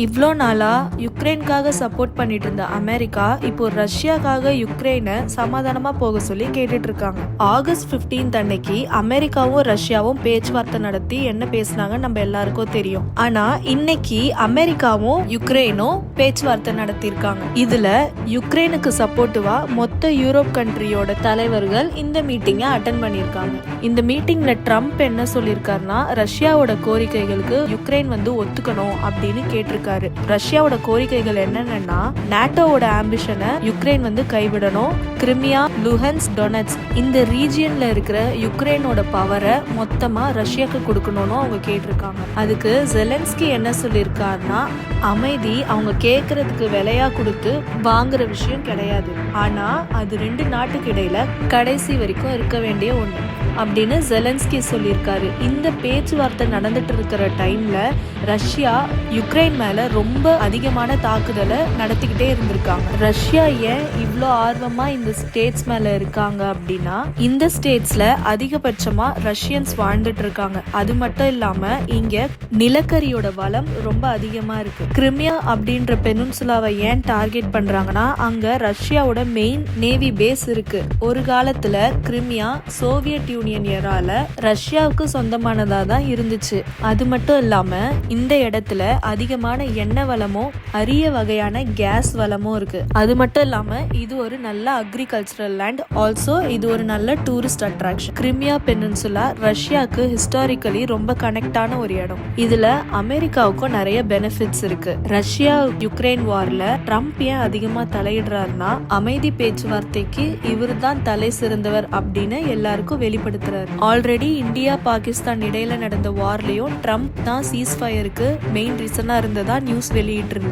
இவ்வளோ நாளா யுக்ரைனுக்காக சப்போர்ட் பண்ணிட்டு இருந்த அமெரிக்கா இப்போ ரஷ்யாக்காக யுக்ரைனை சமாதானமா போக சொல்லி கேட்டுட்டு இருக்காங்க. ஆகஸ்ட் 15 அன்னைக்கு அமெரிக்காவும் ரஷ்யாவும் பேச்சுவார்த்தை நடத்தி என்ன பேசினாங்க நம்ம எல்லாருக்கும் தெரியும். ஆனா இன்னைக்கு அமெரிக்காவும் யுக்ரைனும் பேச்சுவார்த்தை நடத்தியிருக்காங்க. இதுல யுக்ரைனுக்கு சப்போர்ட்டிவா மொத்த யூரோப் கண்ட்ரியோட தலைவர்கள் இந்த மீட்டிங்கை அட்டன் பண்ணியிருக்காங்க. இந்த மீட்டிங்ல ட்ரம்ப் என்ன சொல்லியிருக்காருன்னா, ரஷ்யாவோட கோரிக்கைகளுக்கு யுக்ரைன் ஒத்துக்கணும் அப்படின்னு கேட்டிருக்காரு. ரஷ்யாவோட கோரிக்கைகள் என்னன்னா, நாட்டோவோட ஆம்பிஷனை யுக்ரைன் கைவிடணும், கிரிமியா, லுஹன்ஸ், டொனட்ஸ் இந்த ரீஜியன்ல இருக்கிற யுக்ரைனோட பவரை மொத்தமா ரஷ்யாக்கு கொடுக்கணும்னு அவங்க கேட்டிருக்காங்க. அதுக்கு ஜெலன்ஸ்கி என்ன சொல்லியிருக்காருன்னா, அமைதி அவங்க கேட்கறதுக்கு விலையா கொடுத்து வாங்குற விஷயம் கிடையாது, ஆனா அது ரெண்டு நாட்டுக்கு இடையில கடைசி வரைக்கும் இருக்க வேண்டிய ஒண்ணு அப்படின்னு ஜெலன்ஸ்கி சொல்லியிருக்காரு. இந்த பேச்சுவார்த்தை நடந்துட்டு இருக்கிற டைம்ல ரஷ்யா யுக்ரைன் மேல ரொம்ப அதிகமான தாக்குதலை நடத்திக்கிட்டே இருந்திருக்காங்க. ரஷ்யா ஏன் இவ்வளோ ஆர்வமா இந்த ஸ்டேட்ஸ் மேல இருக்காங்க அப்படின்னா, இந்த ஸ்டேட்ஸ்ல அதிகபட்சமா ரஷ்யன்ஸ் வாழ்ந்துட்டு இருக்காங்க. அது மட்டும் இல்லாம இங்க நிலக்கரியோட வளம் ரொம்ப அதிகமா இருக்கு. கிரிமியா அப்படின்ற பெனின்சுலாவை ஏன் டார்கெட் பண்றாங்கன்னா, அங்க ரஷ்யாவோட மெயின் நேவி பேஸ் இருக்கு. ஒரு காலத்துல கிரிமியா சோவியத் யூனியன் ஏரால ரஷ்யாவுக்கு சொந்தமானதா தான் இருந்துச்சு. அது மட்டும் இல்லாம இந்த இடத்துல அதிகமான எண்ணெய் வளமும் அரிய வகையான கேஸ் வளமும் இருக்கு. அது மட்டும் இல்லாம இது ஒரு நல்ல அக்ரிகல்ச்சரல் லேண்ட். ஆல்சோ இது ஒரு நல்ல டூரிஸ்ட் அட்ராக்ஷன். கிரிமியா பெனின்சுலா ரஷ்யாவுக்கு ஹிஸ்டாரிக்கலி ரொம்ப கனெக்டான ஒரு இடம். இதுல அமெரிக்காவுக்கும் நிறைய பெனிஃபிட்ஸ் இருக்கு. ரஷ்யா யுக்ரைன் வார்ல ட்ரம்ப் ஏன் அதிகமா தலையிடுறாருன்னா, அமைதி பேச்சுவார்த்தைக்கு இவர் தான் தலை சிறந்தவர் அப்படின்னு எல்லாருக்கும் வெளிப்படுத்துறாரு. ஆல்ரெடி இந்தியா பாகிஸ்தான் இடையில நடந்த வார்லயும் ட்ரம்ப் தான் சீஸ் ஃபயருக்கு மெயின் ரீசனா இருந்ததா நியூஸ் வெளியிட்டு இருந்தார்.